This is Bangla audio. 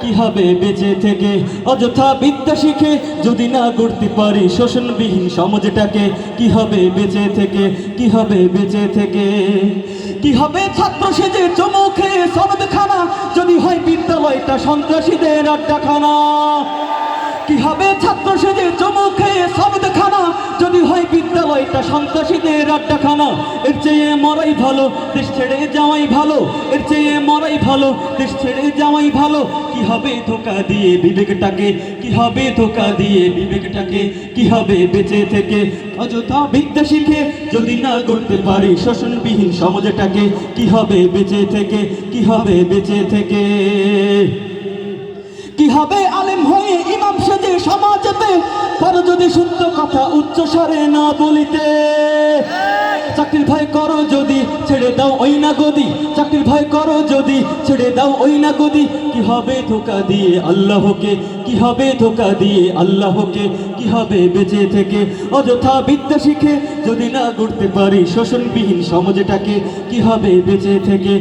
কি হবে বেঁচে থেকে অযথা বিদ্যা শিখে যদি না গড়তে পারি শোষণবিহীন সমাজটাকে কি হবে বেঁচে থেকে কি হবে বেঁচে থেকে কি হবে ছাত্র সেজে চমুখে সনদখানা যদি হয় বিদ্যালয়টা সন্ত্রাসীদের আড্ডাখানা কি হবে ছাত্র সেজে চমুখে সনদখানা যদি হয় বিদ্যালয়টা সন্ত্রাসীদের আড্ডাখানা এর চেয়ে মরাই ভালো দেশ ছেড়ে যাওয়াই ভালো এর চেয়ে মরাই ভালো দেশ ছেড়ে যাওয়াই ভালো কি হবে ধোঁকা দিয়ে বিবেকটাকে কি হবে ধোঁকা দিয়ে বিবেকটাকে কি হবে বেঁচে থেকে অযথা বিদ্যা শিখে যদি না করতে পারি শোষণবিহীন সমাজটাকে কি হবে বেঁচে থেকে কি হবে বেঁচে থেকে কি হবে আলেম হয়ে ইমাম সেজে সমাজেতে পারো যদি শুদ্ধ কথা উচ্চ স্বরে না বলিতে চাকরির ভয় করো যদি ছেড়ে দাও ওই না গদি চাকরির ভয় করো যদি ছেড়ে দাও ওই না গদি কি হবে ধোঁকা দিয়ে আল্লাহকে কি হবে ধোঁকা দিয়ে আল্লাহকে কি হবে বেঁচে থেকে অযথা বিদ্যা শিখে যদি না গড়তে পারি শোষণবিহীন সমাজটাকে কি হবে বেঁচে থেকে